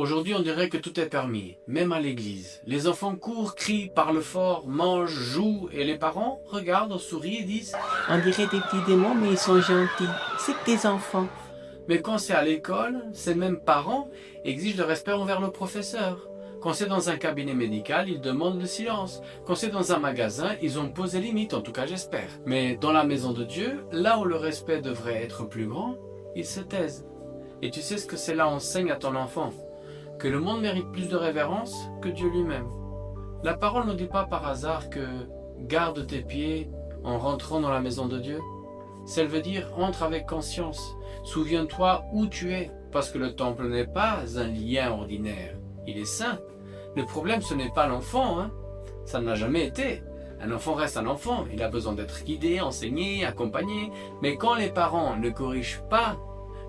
Aujourd'hui, on dirait que tout est permis, même à l'église. Les enfants courent, crient, parlent fort, mangent, jouent, et les parents regardent, sourient et disent « On dirait des petits démons, mais ils sont gentils. C'est que des enfants. » Mais quand c'est à l'école, ces mêmes parents exigent le respect envers le professeur. Quand c'est dans un cabinet médical, ils demandent le silence. Quand c'est dans un magasin, ils ont posé limite, en tout cas j'espère. Mais dans la maison de Dieu, là où le respect devrait être plus grand, ils se taisent. Et tu sais ce que cela enseigne à ton enfant? Que le monde mérite plus de révérence que Dieu lui-même. La parole ne dit pas par hasard que garde tes pieds en rentrant dans la maison de Dieu. Ça veut dire entre avec conscience. Souviens-toi où tu es, parce que le temple n'est pas un lien ordinaire. Il est saint. Le problème, ce n'est pas l'enfant, hein. Ça ne l'a jamais été. Un enfant reste un enfant. Il a besoin d'être guidé, enseigné, accompagné. Mais quand les parents ne corrigent pas,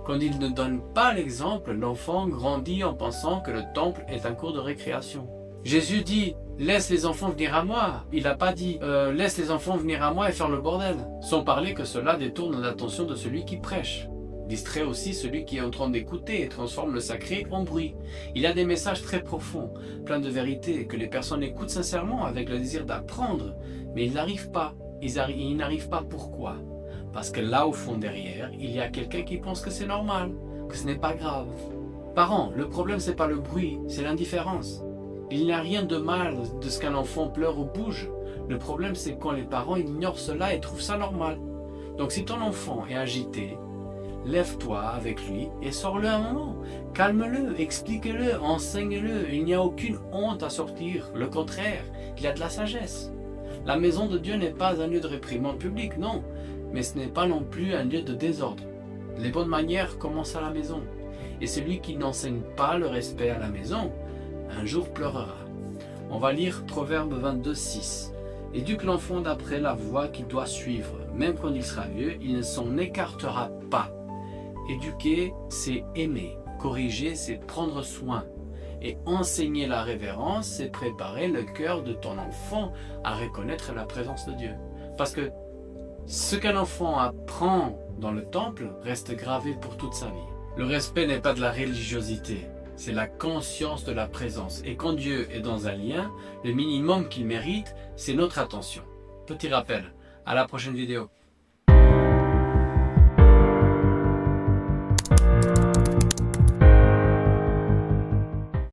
quand ils ne donnent pas l'exemple, l'enfant grandit en pensant que le temple est un cours de récréation. Jésus dit « Laisse les enfants venir à moi ». Il n'a pas dit « Laisse les enfants venir à moi et faire le bordel ». Sans parler que cela détourne l'attention de celui qui prêche. Distrait aussi celui qui est en train d'écouter et transforme le sacré en bruit. Il a des messages très profonds, pleins de vérité, que les personnes écoutent sincèrement avec le désir d'apprendre. Mais ils n'arrivent pas. Ils n'arrivent pas pourquoi? Parce que là, au fond derrière, il y a quelqu'un qui pense que c'est normal, que ce n'est pas grave. Parents, le problème c'est pas le bruit, c'est l'indifférence. Il n'y a rien de mal de ce qu'un enfant pleure ou bouge. Le problème c'est quand les parents ignorent cela et trouvent ça normal. Donc si ton enfant est agité, lève-toi avec lui et sors-le un moment. Calme-le, explique-le, enseigne-le. Il n'y a aucune honte à sortir, le contraire, il y a de la sagesse. La maison de Dieu n'est pas un lieu de réprimande publique, non. Mais ce n'est pas non plus un lieu de désordre. Les bonnes manières commencent à la maison. Et celui qui n'enseigne pas le respect à la maison, un jour pleurera. On va lire Proverbe 22, 6. Éduque l'enfant d'après la voie qu'il doit suivre. Même quand il sera vieux, il ne s'en écartera pas. Éduquer, c'est aimer. Corriger, c'est prendre soin. Et enseigner la révérence, c'est préparer le cœur de ton enfant à reconnaître la présence de Dieu. Parce que ce qu'un enfant apprend dans le temple reste gravé pour toute sa vie. Le respect n'est pas de la religiosité, c'est la conscience de la présence. Et quand Dieu est dans un lien, le minimum qu'il mérite, c'est notre attention. Petit rappel, à la prochaine vidéo.